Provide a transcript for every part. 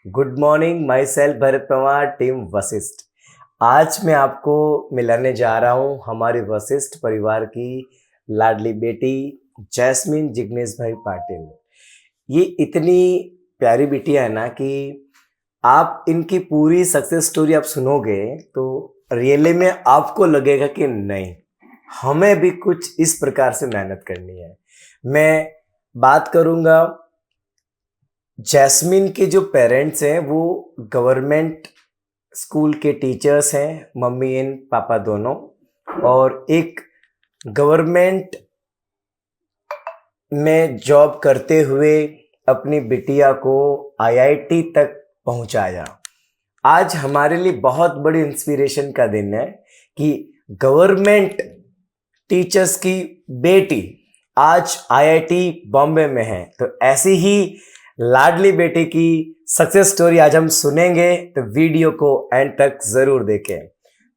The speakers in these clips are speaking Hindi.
Good morning, my self Bharat Pawar, team Vashishtha. आज मैं आपको मिलाने जा रहा हूँ हमारे वशिष्ठ परिवार की लाडली बेटी जैस्मिन जिग्नेश भाई पाटिल। ये इतनी प्यारी बिटिया है ना कि आप इनकी पूरी सक्सेस स्टोरी आप सुनोगे तो रियली में आपको लगेगा कि नहीं, हमें भी कुछ इस प्रकार से मेहनत करनी है। मैं बात करूँगा जैस्मिन के जो पेरेंट्स हैं वो गवर्नमेंट स्कूल के टीचर्स हैं, मम्मी एंड पापा दोनों, और एक गवर्नमेंट में जॉब करते हुए अपनी बिटिया को आईआईटी तक पहुंचाया। आज हमारे लिए बहुत बड़ी इंस्पिरेशन का दिन है कि गवर्नमेंट टीचर्स की बेटी आज आईआईटी बॉम्बे में है। तो ऐसी ही लाडली बेटी की सक्सेस स्टोरी आज हम सुनेंगे, तो वीडियो को एंड तक जरूर देखें।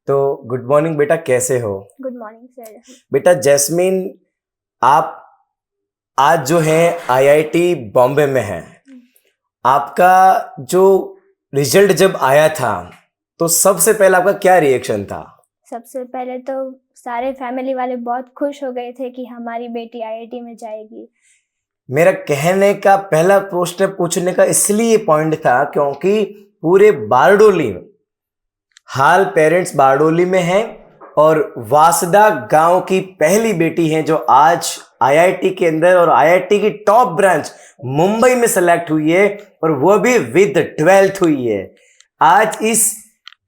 तो गुड मॉर्निंग बेटा, कैसे हो? Good morning sir. बेटा जैस्मिन, आप आज जो है आईआईटी बॉम्बे में हैं। आपका जो रिजल्ट जब आया था तो सबसे पहले आपका क्या रिएक्शन था? सबसे पहले तो सारे फैमिली वाले बहुत खुश हो गए थे कि हमारी बेटी आईआईटी में जाएगी। मेरा कहने का पहला प्रश्न पूछने का इसलिए पॉइंट था क्योंकि पूरे बारडोली में हाल पेरेंट्स बारडोली में हैं और वासदा गांव की पहली बेटी हैं जो आज आईआईटी के अंदर और आईआईटी की टॉप ब्रांच मुंबई में सेलेक्ट हुई है, और वो भी विद 12th हुई है। आज इस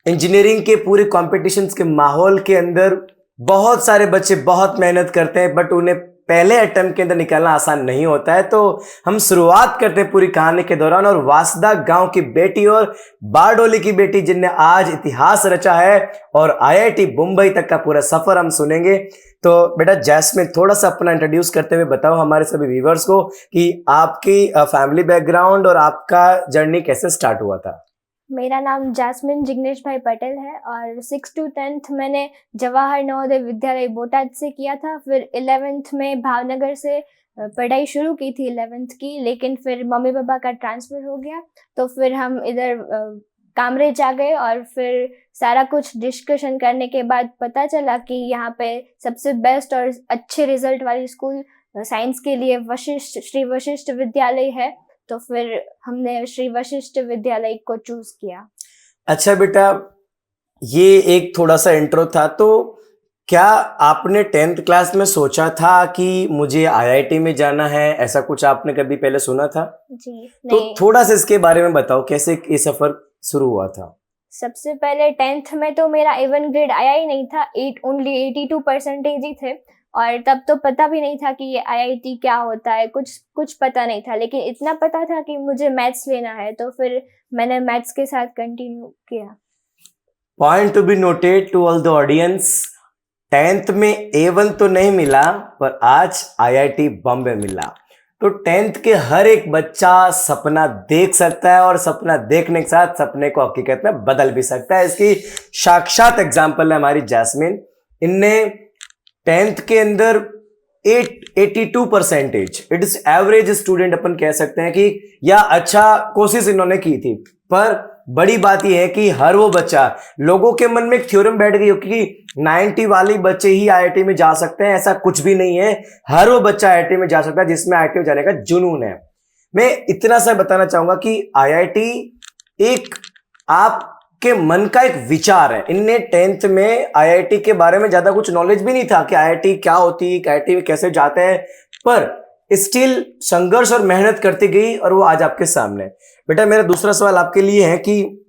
इंजीनियरिंग के पूरे कॉम्पिटिशन्स के माहौल के अंदर बहुत सारे बच्चे बहुत मेहनत करते हैं, बट उन्हें पहले अटेम्प्ट के अंदर निकालना आसान नहीं होता है। तो हम शुरुआत करते हैं पूरी कहानी के दौरान, और वासदा गांव की बेटी और बारडोली की बेटी जिनने आज इतिहास रचा है और आईआईटी मुंबई तक का पूरा सफर हम सुनेंगे। तो बेटा जैस्मिन, थोड़ा सा अपना इंट्रोड्यूस करते हुए बताओ हमारे सभी व्यूवर्स को कि आपकी फैमिली बैकग्राउंड और आपका जर्नी कैसे स्टार्ट हुआ था। मेरा नाम जैस्मिन जिग्नेश भाई पटेल है और 6 to 10th मैंने जवाहर नवोदय विद्यालय बोटाद से किया था। फिर 11th में भावनगर से पढ़ाई शुरू की थी 11th की, लेकिन फिर मम्मी पापा का ट्रांसफ़र हो गया तो फिर हम इधर कामरेज आ गए। और फिर सारा कुछ डिस्कशन करने के बाद पता चला कि यहाँ पे सबसे बेस्ट और अच्छे रिजल्ट वाली स्कूल साइंस के लिए वशिष्ठ श्री वशिष्ठ विद्यालय है, तो फिर हमने श्री वशिष्ठ विद्यालय को चूज किया। अच्छा बेटा, ये एक थोड़ा सा इंट्रो था, तो क्या आपने 10th क्लास में सोचा था कि मुझे आईआईटी में जाना है? ऐसा कुछ आपने कभी पहले सुना था? जी तो नहीं। थोड़ा सा इसके बारे में बताओ, कैसे ये सफर शुरू हुआ था? सबसे पहले 10th में तो मेरा इवन ग्रेड आया ही नहीं था, ओनली 82% ही थे, और तब तो पता भी नहीं था कि ये आईआईटी क्या होता है, कुछ पता नहीं था। लेकिन इतना पता था कि मुझे मैथ्स लेना है, तो फिर मैंने मैथ्स के साथ कंटिन्यू किया। Point to be noted to all the audience, 10th में A1 तो नहीं मिला, पर आज आईआईटी बॉम्बे मिला। तो 10th के हर एक बच्चा सपना देख सकता है, और सपना देखने के साथ सपने को हकीकत में बदल भी सकता है। इसकी साक्षात एग्जाम्पल है हमारी जैस्मिन। इनने 10th के अंदर 82%, इट इज एवरेज स्टूडेंट अपन कह सकते हैं कि, या अच्छा कोशिश इन्होंने की थी। पर बड़ी बात यह है कि हर वो बच्चा, लोगों के मन में एक थ्योरम बैठ गई कि 90 वाली बच्चे ही आईआईटी में जा सकते हैं। ऐसा कुछ भी नहीं है, हर वो बच्चा आईआईटी में जा सकता है जिसमें आईआईटी में जाने का जुनून है। मैं इतना सा बताना चाहूंगा कि आईआईटी एक आपके मन का एक विचार है। इनने 10th में आईआईटी के बारे में ज्यादा कुछ नॉलेज भी नहीं था कि आईआईटी क्या होती है, आईआईटी में कैसे जाते हैं, पर स्टिल संघर्ष और मेहनत करती गई और वो आज आपके सामने। बेटा मेरा दूसरा सवाल आपके लिए है कि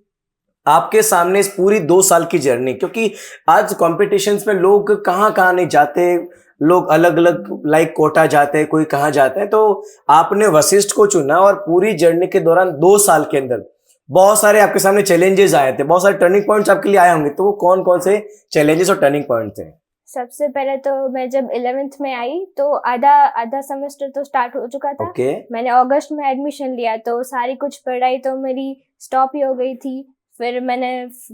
आपके सामने इस पूरी 2 साल की जर्नी, क्योंकि आज कॉम्पिटिशन्स में लोग कहाँ कहाँ नहीं जाते, लोग अलग अलग लाइक कोटा जाते हैं, कोई कहाँ जाते हैं, तो आपने वशिष्ठ को चुना और पूरी जर्नी के दौरान 2 साल के अंदर बहुत सारे आपके सामने चैलेंजेस आए थे, बहुत सारे टर्निंग पॉइंट्स आपके लिए आए होंगे। तो वो कौन कौन से चैलेंजेस और टर्निंग पॉइंट थे? सबसे पहले तो मैं जब 11th में आई तो आधा सेमेस्टर तो स्टार्ट हो चुका था। मैंने अगस्त में एडमिशन लिया तो सारी कुछ पढ़ाई तो मेरी स्टॉप ही हो गई थी। फिर मैंने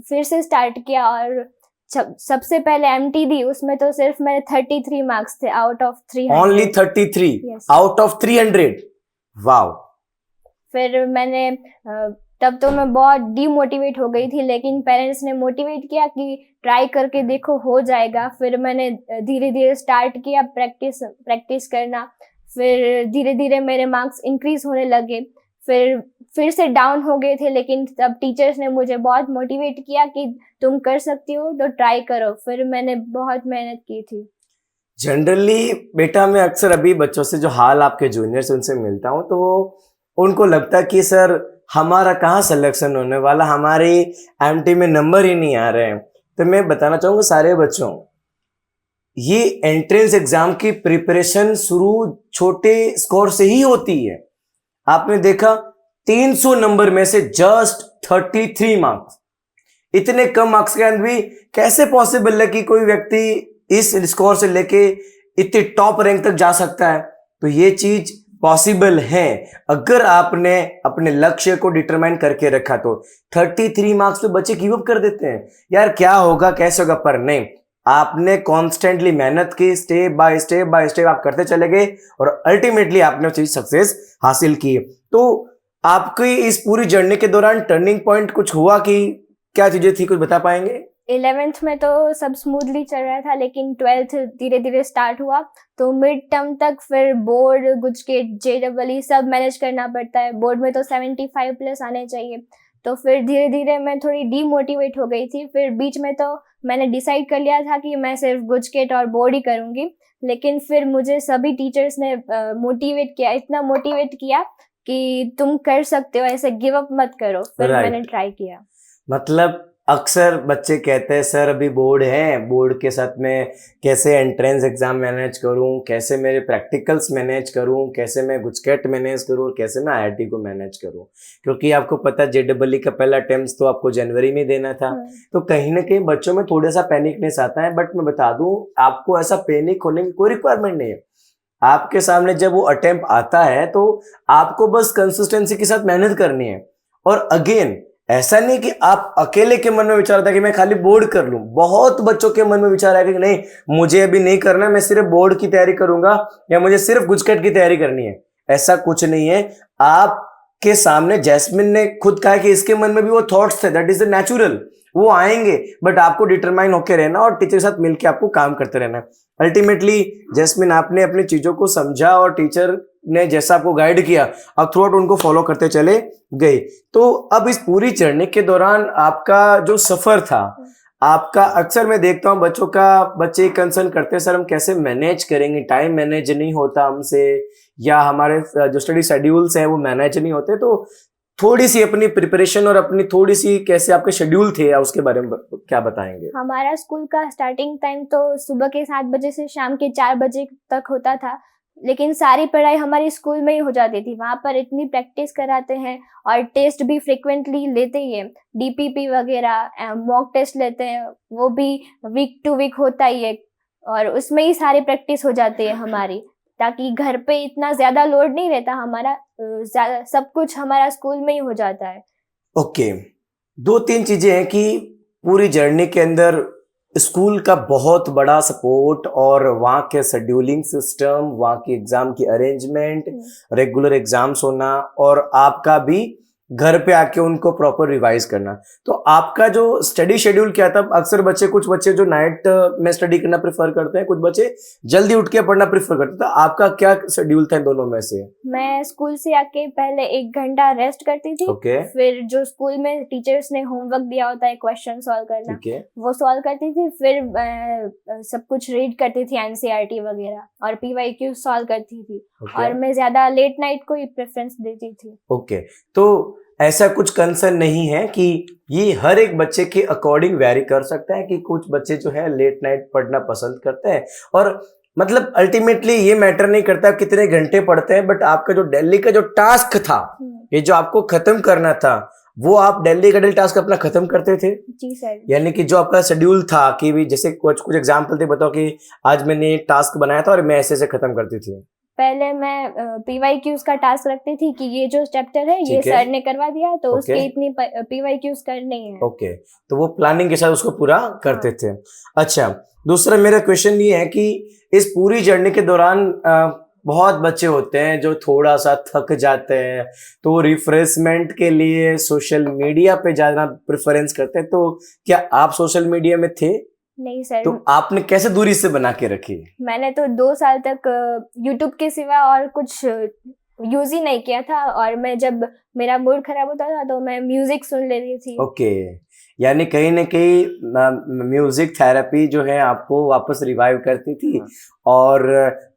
फिर से स्टार्ट किया और सबसे पहले एमटी दी, उसमें तो सिर्फ मेरे 33 मार्क्स थे out of 300। Only 33 out of 300? Wow. फिर मैंने तब तो मैं बहुत डीमोटिवेट हो गई थी, लेकिन पेरेंट्स ने मोटिवेट किया कि ट्राई करके देखो, हो जाएगा। फिर मैंने धीरे धीरे स्टार्ट किया प्रैक्टिस करना। फिर धीरे धीरे मेरे मार्क्स इंक्रीज होने लगे। फिर से डाउन हो गए थे, लेकिन तब टीचर्स ने मुझे बहुत मोटिवेट किया कि तुम कर सकती हो तो ट्राई करो। फिर मैंने बहुत मेहनत की थी। जनरली बेटा मैं अक्सर अभी बच्चों से जो हाल आपके जूनियर्स उनसे मिलता हूँ तो उनको लगता है कि सर हमारा कहाँ सिलेक्शन होने वाला, हमारी एमटी में नंबर ही नहीं आ रहे हैं। तो मैं बताना चाहूँगा सारे बच्चों, ये एंट्रेंस एग्जाम की प्रिपरेशन शुरू छोटे स्कोर से ही होती है। आपने देखा 300 नंबर में से जस्ट 33 मार्क्स, इतने कम मार्क्स के अंदर भी कैसे पॉसिबल है कि कोई व्यक्ति इस स्कोर से लेके इतने टॉप रैंक तक जा सकता है? तो ये चीज पॉसिबल है अगर आपने अपने लक्ष्य को डिटरमाइन करके रखा। तो 33 मार्क्स पे बच्चे गिव अप कर देते हैं, यार क्या होगा कैसे होगा, पर नहीं, आपने कॉन्स्टेंटली मेहनत की, स्टेप बाय स्टेप आप करते चले गए और अल्टीमेटली आपने वो चीज सक्सेस हासिल की। तो आपकी इस पूरी जर्नी के दौरान टर्निंग पॉइंट कुछ हुआ कि क्या चीजें थी, कुछ बता पाएंगे? 11th में तो सब स्मूथली चल रहा था, लेकिन 12th धीरे धीरे स्टार्ट हुआ। तो मिड टर्म तक फिर बोर्ड, गुजकेट, JEE सब मैनेज करना पड़ता है। बोर्ड में तो 75 प्लस आने चाहिए। तो फिर धीरे धीरे मैं थोड़ी डीमोटिवेट हो गई थी। फिर बीच में तो मैंने डिसाइड कर लिया था कि मैं सिर्फ गुजकेट और बोर्ड ही करूँगी, लेकिन फिर मुझे सभी टीचर्स ने मोटिवेट किया, इतना मोटिवेट किया कि तुम कर सकते हो, ऐसे गिव अप मत करो। फिर मैंने ट्राई किया। मतलब अक्सर बच्चे कहते हैं सर अभी बोर्ड है, बोर्ड के साथ में कैसे एंट्रेंस एग्जाम मैनेज करूं, कैसे मेरे प्रैक्टिकल्स मैनेज करूं, कैसे मैं गुजकेट मैनेज करूं, कैसे मैं IIT को मैनेज करूं, क्योंकि आपको पता JEE का पहला अटेम्प्ट तो आपको जनवरी में देना था। तो कहीं ना कहीं बच्चों में थोड़ा सा पैनिकनेस आता है, बट मैं बता दूं आपको ऐसा पैनिक होने की कोई रिक्वायरमेंट नहीं है। आपके सामने जब वो अटेम्प्ट आता है तो आपको बस कंसिस्टेंसी के साथ मेहनत करनी है। और अगेन ऐसा नहीं कि आप अकेले के मन में विचार था कि मैं खाली बोर्ड कर लूं। बहुत बच्चों के मन में विचार आया कि नहीं, मुझे अभी नहीं करना, मैं सिर्फ बोर्ड की तैयारी करूंगा या मुझे सिर्फ गुजकेट की तैयारी करनी है। ऐसा कुछ नहीं है। आपके सामने जैस्मिन ने खुद कहा कि इसके मन में भी वो थॉट्स थे, दैट इज द नेचुरल, वो आएंगे, बट आपको डिटरमाइन होकर रहना और टीचर के साथ मिलकर आपको काम करते रहना। अल्टीमेटली जैस्मिन आपने अपनी चीजों को समझा और टीचर ने जैसा आपको गाइड किया आप थ्रू आउट उनको फॉलो करते चले गए। तो अब इस पूरी जर्नी के दौरान आपका जो सफर था, आपका अक्सर मैं देखता हूँ बच्चे कंसर्न करते हैं सर हम कैसे मैनेज करेंगे, टाइम मैनेज नहीं होता हमसे, या हमारे जो स्टडी शेड्यूल्स हैं वो मैनेज नहीं होते। तो थोड़ी सी अपनी प्रिपरेशन और अपनी थोड़ी सी कैसे आपके शेड्यूल थे या उसके बारे में क्या बताएंगे? हमारा स्कूल का स्टार्टिंग टाइम तो सुबह के 7 बजे से शाम के 4 बजे तक होता था, लेकिन सारी पढ़ाई हमारी स्कूल में ही हो जाती थी। वहाँ पर इतनी प्रैक्टिस कराते हैं और टेस्ट भी फ्रिक्वेंटली लेते ही है। DPP वगैरह मॉक टेस्ट लेते हैं, वो भी वीक टू वीक होता ही है, और उसमें ही सारी प्रैक्टिस हो जाती है हमारी, ताकि घर पे इतना ज़्यादा लोड नहीं रहता हमारा। सब कुछ हमारा स्कूल में ही हो जाता है। ओके, 2-3 चीजें हैं कि पूरी जर्नी के अंदर स्कूल का बहुत बड़ा सपोर्ट और वहाँ के शेड्यूलिंग सिस्टम, वहाँ की एग्जाम की अरेंजमेंट, रेगुलर एग्जाम्स होना और आपका भी घर पे आके उनको प्रॉपर रिवाइज करना। तो आपका जो स्टडी शेड्यूल क्या था? अक्सर कुछ बच्चे जो नाइट में स्टडी करना प्रेफर करते हैं, कुछ बच्चे जल्दी उठ के पढ़ना प्रेफर करते हैं, तो आपका क्या शेड्यूल था इन दोनों में से? मैं स्कूल से आके पहले 1 घंटा रेस्ट करती थी। फिर जो स्कूल में टीचर्स ने होमवर्क दिया होता है क्वेश्चन सॉल्व करना, वो सॉल्व करती थी। फिर सब कुछ रीड करती थी, NCERT वगैरह, और PYQ सॉल्व करती थी। और मैं ज्यादा लेट नाइट को ही प्रेफरेंस देती थी। ओके, तो ऐसा कुछ कंसर्न नहीं है कि ये हर एक बच्चे के अकॉर्डिंग वेरी कर सकता है कि कुछ बच्चे जो है लेट नाइट पढ़ना पसंद करते हैं, और मतलब अल्टीमेटली ये मैटर नहीं करता कितने घंटे पढ़ते हैं, बट आपका जो दिल्ली का जो टास्क था, ये जो आपको खत्म करना था, वो आप दिल्ली का टास्क अपना खत्म करते थे? जी सर। यानी कि जो आपका शेड्यूल था कि भी जैसे कुछ एग्जाम्पल थे, बताओ कि आज मैंने टास्क बनाया था और मैं ऐसे खत्म करती थी। पहले मैं PYQs का टास्क रखती थी कि ये जो चैप्टर है ये सर ने करवा दिया, तो उसके इतनी PYQs करनी है। ओके, तो वो प्लानिंग के साथ उसको पूरा करते थे। अच्छा, दूसरा मेरा क्वेश्चन ये है कि इस पूरी जर्नी के दौरान बहुत बच्चे होते हैं जो थोड़ा सा थक जाते हैं, तो रिफ्रेशमेंट के लिए सोशल मीडिया पे जाना प्रेफरेंस करते हैं। तो क्या आप सोशल मीडिया में थे? नहीं सर, तो आपने कैसे दूरी से बना के रखी? मैंने तो 2 साल तक यूट्यूब के सिवा और कुछ यूज ही नहीं किया था, और मैं जब मेरा मूड खराब होता था तो मैं म्यूजिक सुन लेती थी। ओके, यानी कहीं ना कहीं म्यूजिक थेरेपी जो है आपको वापस रिवाइव करती थी। और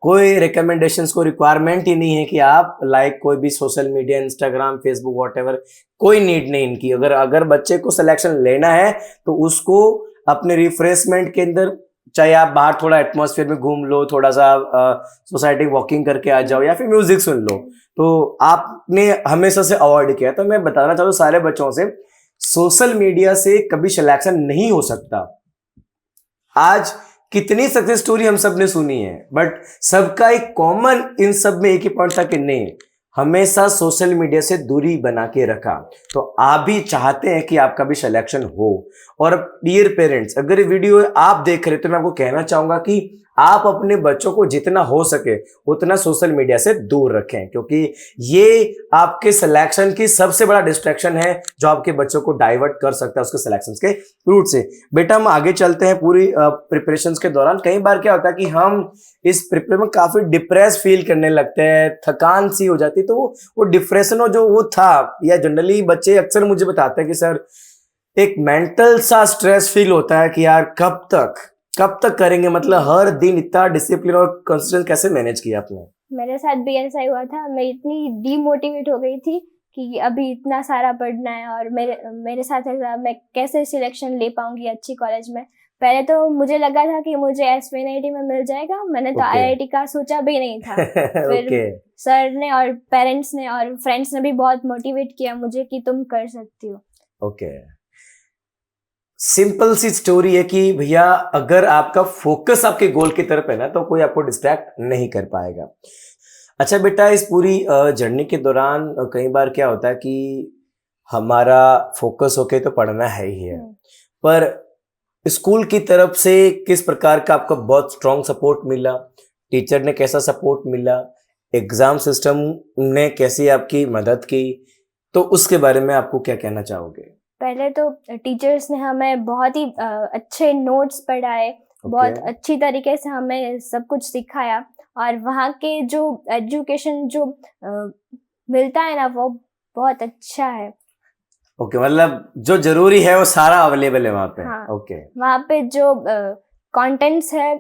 कोई रिकमेंडेशंस को रिक्वायरमेंट ही नहीं है कि आप कोई भी social media, Instagram, Facebook, whatever, कोई नीड नहीं इनकी। अगर बच्चे को सिलेक्शन लेना है तो उसको अपने रिफ्रेशमेंट के अंदर, चाहे आप बाहर थोड़ा एटमॉस्फेयर में घूम लो, थोड़ा सा सोसाइटी वॉकिंग करके आ जाओ, या फिर म्यूजिक सुन लो, तो आपने हमेशा से अवॉइड किया। तो मैं बताना चाहता हूँ सारे बच्चों से, सोशल मीडिया से कभी सिलेक्शन नहीं हो सकता। आज कितनी सक्सेस स्टोरी हम सब ने सुनी है, बट सबका एक कॉमन इन सब में एक ही पॉइंट था कि नहीं, हमेशा सोशल मीडिया से दूरी बना के रखा। तो आप भी चाहते हैं कि आपका भी सिलेक्शन हो। और डियर पेरेंट्स, अगर ये वीडियो आप देख रहे तो मैं आपको कहना चाहूंगा कि आप अपने बच्चों को जितना हो सके उतना सोशल मीडिया से दूर रखें, क्योंकि ये आपके सिलेक्शन की सबसे बड़ा डिस्ट्रैक्शन है जो आपके बच्चों को डाइवर्ट कर सकता है उसके सिलेक्शन के रूट से। बेटा, हम आगे चलते हैं। पूरी प्रिपरेशन के दौरान कई बार क्या होता है कि हम इस प्रिपरेशन में काफी डिप्रेस फील करने लगते हैं, थकान सी हो जाती है। तो वो डिप्रेशन जो वो था, या जनरली बच्चे अक्सर मुझे बताते हैं कि सर एक मेंटल सा स्ट्रेस फील होता है कि यार कब तक करेंगे, मतलब हर दिन इतना डिसिप्लिन और कंसिस्टेंस कैसे मैनेज किया आपने? मेरे साथ भी ऐसा ही हुआ था। मैं इतनी डीमोटिवेट हो गई थी कि अभी इतना सारा पढ़ना है, और मेरे साथ ऐसा, मैं कैसे सिलेक्शन ले पाऊंगी अच्छी कॉलेज में। पहले तो मुझे लगा था कि मुझे एसवीएनआईटी में मिल जाएगा, मैंने तो आईआईटी का सोचा भी नहीं था। फिर सर ने और पेरेंट्स ने और फ्रेंड्स ने भी बहुत मोटिवेट किया मुझे कि तुम कर सकती हो। ओके, सिंपल सी स्टोरी है कि भैया अगर आपका फोकस आपके गोल की तरफ है ना, तो कोई आपको डिस्ट्रैक्ट नहीं कर पाएगा। अच्छा बेटा, इस पूरी जर्नी के दौरान कई बार क्या होता है कि हमारा फोकस होके तो पढ़ना है ही है, पर स्कूल की तरफ से किस प्रकार का आपको बहुत स्ट्रॉन्ग सपोर्ट मिला? टीचर ने कैसा सपोर्ट मिला? एग्जाम सिस्टम ने कैसी आपकी मदद की? तो उसके बारे में आपको क्या कहना चाहोगे? पहले तो टीचर्स ने हमें बहुत ही अच्छे नोट्स पढ़ाए, बहुत अच्छी तरीके से हमें सब कुछ सिखाया, और वहाँ के जो एजुकेशन जो मिलता है ना, वो बहुत अच्छा है। ओके, मतलब जो जरूरी है वो सारा अवेलेबल है वहाँ पे। हाँ, ओके, वहाँ पे जो कंटेंट्स है,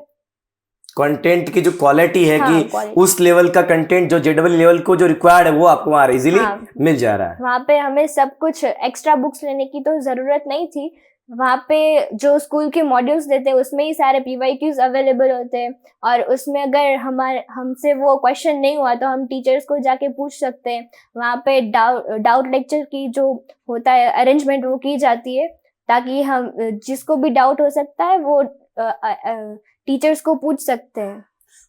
कंटेंट की जो क्वालिटी है, हाँ, कि उस लेवल का कंटेंट जो जेडबल लेवल को जो रिक्वायर्ड है वो आपको वहाँ इजीली मिल जा रहा है। वहाँ पे हमें सब कुछ एक्स्ट्रा बुक्स लेने की तो जरूरत नहीं थी। वहाँ पे जो स्कूल के मॉड्यूल्स देते हैं उसमें ही सारे पीवाईक्यूज अवेलेबल होते हैं, और उसमें अगर हमसे वो क्वेश्चन नहीं हुआ तो हम टीचर्स को जाके पूछ सकते हैं। वहाँ पे डाउट लेक्चर की जो होता है अरेंजमेंट वो की जाती है, ताकि हम जिसको भी डाउट हो सकता है वो टीचर्स को पूछ सकते हैं।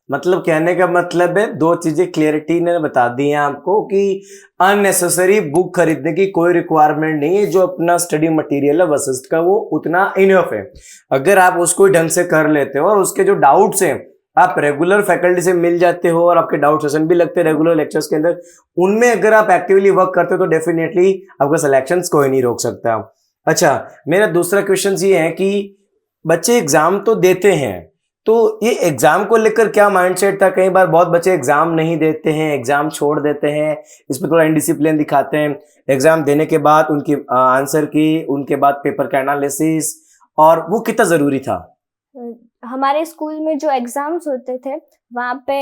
मतलब कहने का मतलब है, दो चीजें क्लियरिटी ने बता दी हैं आपको कि अननेसेसरी बुक खरीदने की कोई रिक्वायरमेंट नहीं है। जो अपना स्टडी मटेरियल है वशिष्ठ का, वो उतना इनफ है। अगर आप उसको ढंग से कर लेते हो और उसके जो डाउट्स हैं आप रेगुलर फैकल्टी से मिल जाते हो, और आपके डाउट सेशन भी लगते हैं रेगुलर लेक्चर्स के अंदर, उनमें अगर आप एक्टिवली वर्क करते हो तो डेफिनेटली आपका सिलेक्शन कोई नहीं रोक सकता। अच्छा, मेरा दूसरा क्वेश्चन ये है कि बच्चे एग्जाम तो देते हैं, तो ये एग्जाम को लेकर क्या माइंडसेट था? कई बार बहुत बच्चे एग्जाम नहीं देते हैं, एग्जाम छोड़ देते हैं, इसमें थोड़ा इनडिसिप्लिन दिखाते हैं। एग्जाम देने के बाद उनकी आंसर की, उनके बाद पेपर का एनालिसिस, और वो कितना जरूरी था? हमारे स्कूल में जो एग्जाम्स होते थे वहाँ पे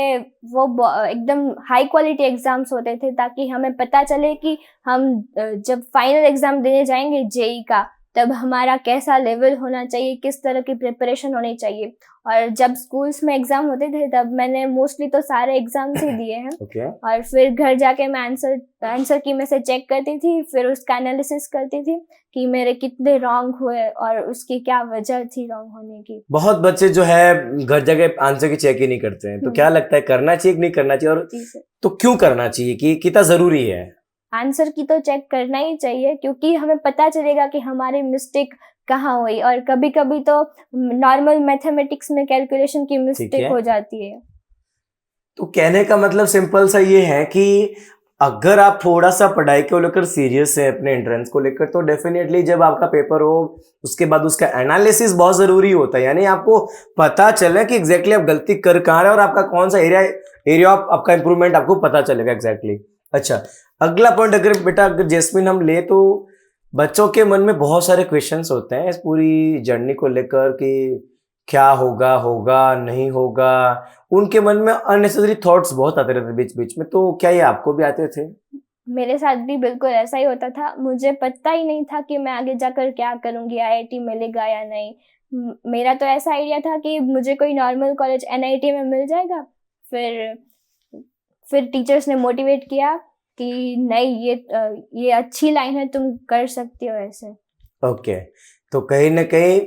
वो एकदम हाई क्वालिटी एग्जाम्स होते थे, ताकि हमें पता चले कि हम जब फाइनल एग्जाम देने जाएंगे जेई का, तब हमारा कैसा लेवल होना चाहिए, किस तरह की प्रिपरेशन होनी चाहिए। और जब स्कूल्स में एग्जाम होते थे तब मैंने मोस्टली तो सारे एग्जाम्स ही दिए हैं। और फिर घर जाके मैं आंसर की में से चेक करती थी, फिर उसका एनालिसिस करती थी कि मेरे कितने रॉन्ग हुए और उसकी क्या वजह थी रॉन्ग होने की। बहुत बच्चे जो है घर जाके आंसर की चेक ही नहीं करते हैं, तो क्या लगता है करना चाहिए कि नहीं करना चाहिए, और तो क्यों करना चाहिए, कि कितना जरूरी है? आंसर की तो चेक करना ही चाहिए, क्योंकि हमें पता चलेगा कि हमारी मिस्टेक कहाँ हुई। और कभी कभी तो नॉर्मल मैथमेटिक्स में कैलकुलेशन की मिस्टेक हो जाती है। तो कहने का मतलब सिंपल सा ये है कि अगर आप थोड़ा सा पढ़ाई को लेकर सीरियस है अपने एंट्रेंस को लेकर, तो डेफिनेटली जब आपका पेपर हो उसके बाद उसका एनालिसिस बहुत जरूरी होता है। यानी आपको पता चले कि एग्जैक्टली आप गलती कर कहाँ रहे हैं और आपका कौन सा एरिया ऑफ आपका इंप्रूवमेंट आपको पता चलेगा एग्जैक्टली। अच्छा, अगला पॉइंट अगर बेटा अगर जैस्मिन हम ले, तो बच्चों के मन में बहुत सारे क्वेश्चंस होते हैं इस पूरी जर्नी को लेकर कि क्या होगा होगा नहीं होगा, उनके मन में अननेसेसरी थॉट्स बहुत आते रहते बीच बीच में। तो क्या ये आपको भी आते थे? मेरे साथ भी बिल्कुल ऐसा ही होता था। मुझे पता ही नहीं था कि मैं आगे जाकर क्या करूँगी, आईआईटी मिलेगा या नहीं। मेरा तो ऐसा आइडिया था कि मुझे कोई नॉर्मल कॉलेज एनआईटी में मिल जाएगा। फिर टीचर्स ने मोटिवेट किया कि नहीं, ये अच्छी लाइन है, तुम कर सकती हो ऐसे। ओके, तो कहीं ना कहीं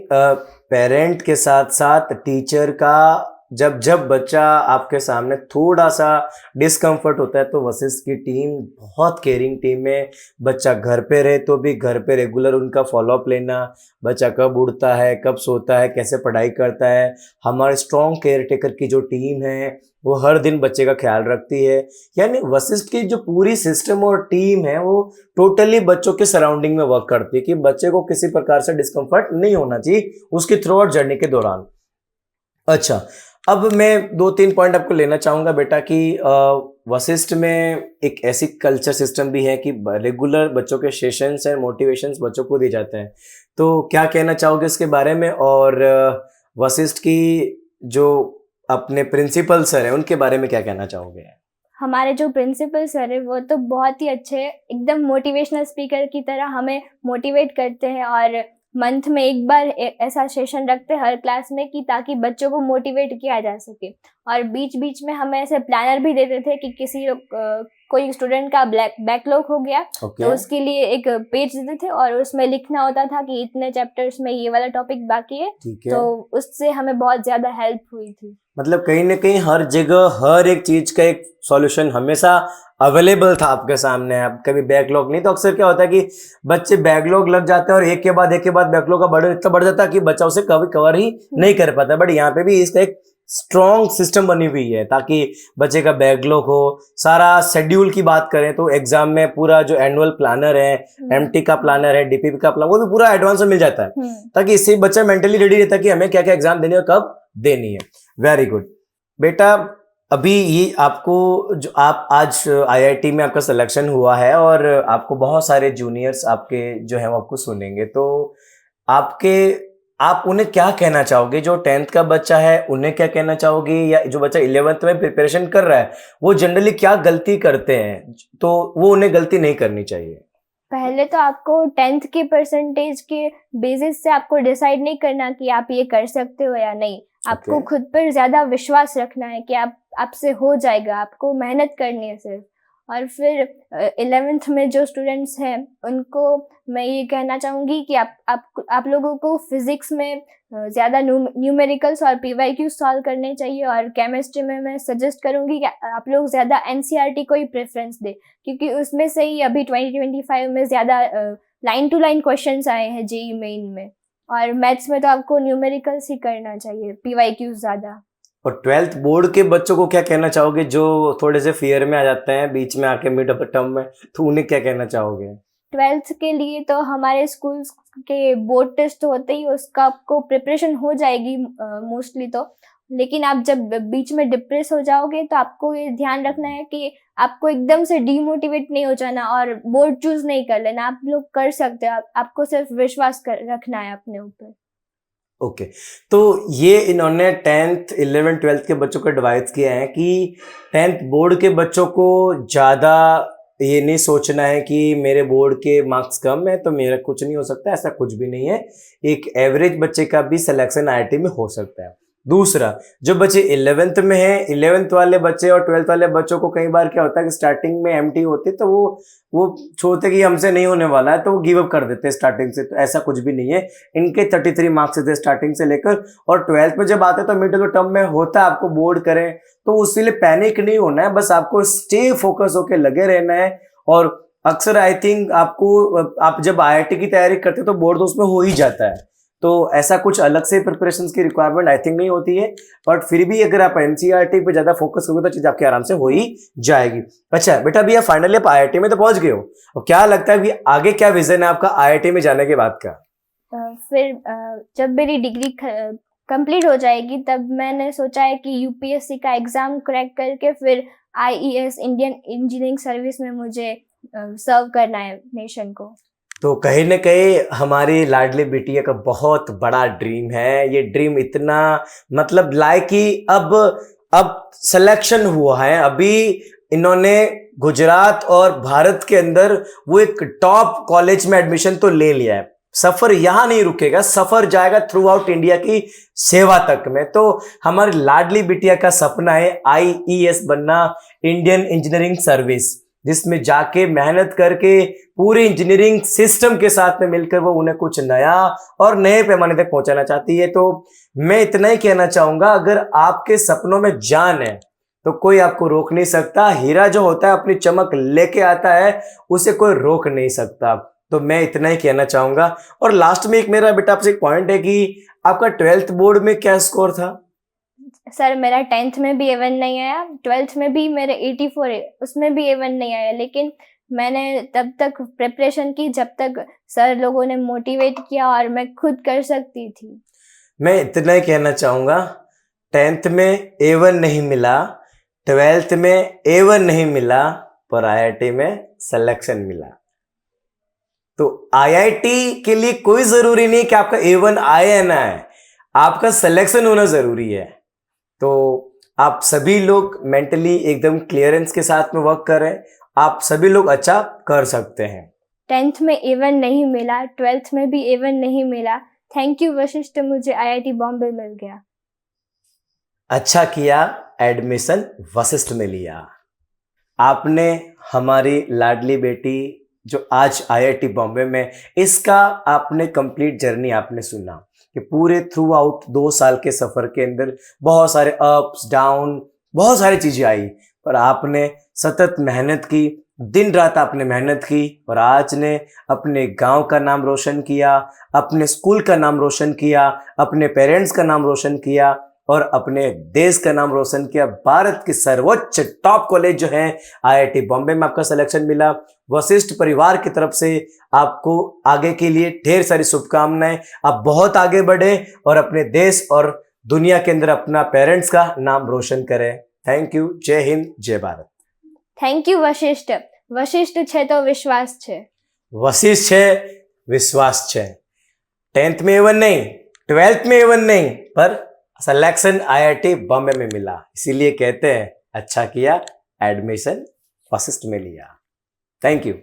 पेरेंट के साथ साथ टीचर का जब बच्चा आपके सामने थोड़ा सा डिस्कम्फर्ट होता है, तो वशिष्ठ की टीम बहुत केयरिंग टीम है। बच्चा घर पे रहे तो भी घर पे रेगुलर उनका फॉलोअप लेना, बच्चा कब उठता है, कब सोता है, कैसे पढ़ाई करता है, हमारे स्ट्रॉन्ग केयर टेकर की जो टीम है वो हर दिन बच्चे का ख्याल रखती है। यानी वशिष्ठ की जो पूरी सिस्टम और टीम है वो टोटली बच्चों के सराउंडिंग में वर्क करती है कि बच्चे को किसी प्रकार से डिस्कम्फर्ट नहीं होना चाहिए उसकी थ्रू आउट जर्नी के दौरान। अच्छा, अब मैं 2-3 पॉइंट आपको लेना चाहूँगा बेटा कि वशिष्ठ में एक ऐसी कल्चर सिस्टम भी है कि रेगुलर बच्चों के सेशंस एंड मोटिवेशंस बच्चों को दिए जाते हैं। तो क्या कहना चाहोगे इसके बारे में? और वशिष्ठ की जो अपने प्रिंसिपल सर हैं उनके बारे में क्या कहना चाहोगे? हमारे जो प्रिंसिपल सर है वो तो बहुत ही अच्छे हैं, एकदम मोटिवेशनल स्पीकर की तरह हमें मोटिवेट करते हैं। और मंथ में एक बार ऐसा सेशन रखते हैं हर क्लास में कि ताकि बच्चों को मोटिवेट किया जा सके। और बीच बीच में हमें ऐसे प्लानर भी देते थे कि कोई स्टूडेंट का बैकलॉग हो गया तो उसके लिए एक पेज देते थे और उसमें लिखना होता था कि इतने चैप्टर्स में ये वाला टॉपिक बाकी है। तो उससे हमें बहुत ज्यादा हेल्प हुई थी। मतलब कहीं ना कहीं हर जगह हर एक चीज का एक सॉल्यूशन हमेशा अवेलेबल था आपके सामने। आप कभी बैकलॉग नहीं, तो अक्सर क्या होता है कि बच्चे बैकलॉग लग जाते हैं और एक के बाद बैकलॉग का बर्डन इतना बढ़ जाता है कि बच्चा उसे कवर ही नहीं कर पाता। बट यहाँ पे भी इसका एक स्ट्रॉन्ग सिस्टम बनी हुई है ताकि बच्चे का बैकलॉग हो। सारा शेड्यूल की बात करें तो एग्जाम में पूरा जो एनुअल प्लानर है, एमटी का प्लानर है, डीपीपी का प्लान, वो भी पूरा एडवांस में मिल जाता है ताकि इससे बच्चा मेंटली रेडी रहता है कि हमें क्या क्या एग्जाम देनी है और कब देनी है। वेरी गुड बेटा, अभी ये आपको जो आप आज आईआईटी में आपका सिलेक्शन हुआ है और आपको बहुत सारे जूनियर्स आपके जो हैं वो आपको सुनेंगे, तो आप उन्हें क्या कहना चाहोगे? जो 10th का बच्चा है उन्हें क्या कहना चाहोगे, या जो बच्चा 11th में प्रिपरेशन कर रहा है वो जनरली क्या गलती करते हैं तो वो उन्हें गलती नहीं करनी चाहिए? पहले तो आपको 10th के परसेंटेज के बेसिस से आपको डिसाइड नहीं करना कि आप ये कर सकते हो या नहीं। आपको खुद पर ज्यादा विश्वास रखना है कि आपसे हो जाएगा, आपको मेहनत करनी है सिर्फ। और फिर 11th में जो स्टूडेंट्स हैं उनको मैं ये कहना चाहूँगी कि आप लोगों को फिजिक्स में ज़्यादा न्यूमेरिकल्स और पीवाईक्यू सॉल्व करने चाहिए। और केमिस्ट्री में मैं सजेस्ट करूँगी कि आप लोग ज़्यादा एनसीईआरटी को ही प्रेफरेंस दें, क्योंकि उसमें से ही अभी 2025 में ज़्यादा लाइन टू लाइन क्वेश्चंस आए हैं जेईई मेन में। और मैथ्स में तो आपको न्यूमेरिकल्स ही करना चाहिए, पीवाईक्यू ज़्यादा। और 12th बोर्ड के बच्चों को क्या कहना चाहोगे जो थोड़े से फियर में आ जाते हैं बीच में आके मिड ऑफ टर्म में, तो उन्हें क्या कहना चाहोगे? 12th के लिए तो हमारे स्कूल के बोर्ड टेस्ट होते ही उसका आपको प्रिपरेशन हो जाएगी मोस्टली तो। लेकिन आप जब बीच में डिप्रेस हो जाओगे तो आपको ये ध्यान रखना है कि आपको एकदम से डीमोटिवेट नहीं हो जाना और बोर्ड चूज नहीं कर लेना। आप लोग कर सकते हो, आपको सिर्फ विश्वास रखना है अपने ऊपर। ओके, तो ये इन्होंने 10th 11th 12th के बच्चों को एडवाइस किया है कि 10th बोर्ड के बच्चों को ज़्यादा ये नहीं सोचना है कि मेरे बोर्ड के मार्क्स कम है तो मेरा कुछ नहीं हो सकता, ऐसा कुछ भी नहीं है। एक एवरेज बच्चे का भी सिलेक्शन आईआईटी में हो सकता है। दूसरा, जो बच्चे 11th में हैं, 11th वाले बच्चे और 12th वाले बच्चों को कई बार क्या होता है कि स्टार्टिंग में एमटी होती तो वो सोचते कि हमसे नहीं होने वाला है तो वो गिव अप कर देते हैं स्टार्टिंग से। तो ऐसा कुछ भी नहीं है। इनके 33 मार्क्स थे स्टार्टिंग से लेकर, और 12th में जब आते तो मिडिल टर्म में होता है आपको बोर्ड करें, तो उसके लिए पैनिक नहीं होना है, बस आपको स्टे फोकस होकर लगे रहना है। और अक्सर आई थिंक आप जब आईआईटी की तैयारी करते हो तो बोर्ड तो उसमें हो ही जाता है, तो ऐसा कुछ अलग से प्रिपरेशन की रिक्वायरमेंट आई थिंक नहीं होती है, बट फिर भी अगर आप एनसीईआरटी पे ज्यादा फोकस करोगे तो चीज आपकी आराम से हो ही जाएगी। अच्छा बेटा, अभी आप फाइनली आप आईआईटी में तो पहुंच गए हो, और क्या लगता है कि आगे क्या विजन है आपका आईआईटी में जाने के बाद का? फिर जब मेरी डिग्री कंप्लीट हो जाएगी तब मैंने सोचा है कि यूपीएससी का एग्जाम क्रैक करके फिर आईईएस इंडियन इंजीनियरिंग सर्विस में मुझे सर्व करना है नेशन को। तो कहीं ना कहीं हमारी लाडली बिटिया का बहुत बड़ा ड्रीम है। ये ड्रीम इतना मतलब लाइक कि अब सिलेक्शन हुआ है, अभी इन्होंने गुजरात और भारत के अंदर वो एक टॉप कॉलेज में एडमिशन तो ले लिया है। सफर यहां नहीं रुकेगा, सफर जाएगा थ्रू आउट इंडिया की सेवा तक में। तो हमारी लाडली बिटिया का सपना है आईईएस बनना, इंडियन इंजीनियरिंग सर्विस, जिसमें जाके मेहनत करके पूरे इंजीनियरिंग सिस्टम के साथ में मिलकर वो उन्हें कुछ नया और नए पैमाने तक पहुंचाना चाहती है। तो मैं इतना ही कहना चाहूंगा, अगर आपके सपनों में जान है तो कोई आपको रोक नहीं सकता। हीरा जो होता है अपनी चमक लेके आता है, उसे कोई रोक नहीं सकता। तो मैं इतना ही कहना चाहूंगा। और लास्ट में एक मेरा बेटा आपसे एक पॉइंट है कि आपका 12th बोर्ड में क्या स्कोर था? सर मेरा 10th में भी A1 नहीं आया, 12th में भी मेरे 84 है, उसमें भी A1 नहीं आया। लेकिन मैंने तब तक प्रिपरेशन की जब तक सर लोगों ने मोटिवेट किया और मैं खुद कर सकती थी। मैं इतना ही कहना चाहूंगा, 10th में A1 नहीं मिला, 12th में A1 नहीं मिला, पर आईआईटी में सिलेक्शन मिला। तो आईआईटी के लिए कोई जरूरी नहीं कि आपका A1 आए या ना आए, आपका सिलेक्शन होना जरूरी है। तो आप सभी लोग मेंटली एकदम क्लियरेंस के साथ में वर्क करें, आप सभी लोग अच्छा कर सकते हैं। 10th में A1 नहीं मिला, 12th में भी A1 नहीं मिला। थैंक यू वशिष्ठ, मुझे आईआईटी बॉम्बे मिल गया। अच्छा किया एडमिशन वशिष्ठ में लिया। आपने हमारी लाडली बेटी जो आज आईआईटी बॉम्बे में, इसका आपने कंप्लीट जर्नी आपने सुना कि पूरे थ्रू आउट 2 साल के सफर के अंदर बहुत सारे अप्स डाउन, बहुत सारी चीजें आई, पर आपने सतत मेहनत की, दिन रात आपने मेहनत की, और आज ने अपने गांव का नाम रोशन किया, अपने स्कूल का नाम रोशन किया, अपने पेरेंट्स का नाम रोशन किया, और अपने देश का नाम रोशन किया। भारत की सर्वोच्च टॉप कॉलेज जो है आईआईटी बॉम्बे में आपका सिलेक्शन मिला। वशिष्ठ परिवार की तरफ से आपको आगे के लिए ढेर सारी शुभकामनाएं। आप बहुत आगे बढ़े और अपने देश और दुनिया के अंदर अपना पेरेंट्स का नाम रोशन करें। Thank you. जय हिंद, जय भारत। Thank you Vashishth. वशिष्ठ छे तो विश्वास छे। वशिष्ठ है, विश्वास छे। 10th में A1 नहीं, 12th में A1 नहीं, पर सिलेक्शन आईआईटी बॉम्बे में मिला। इसीलिए कहते हैं अच्छा किया एडमिशन वशिष्ठ में लिया। Thank you.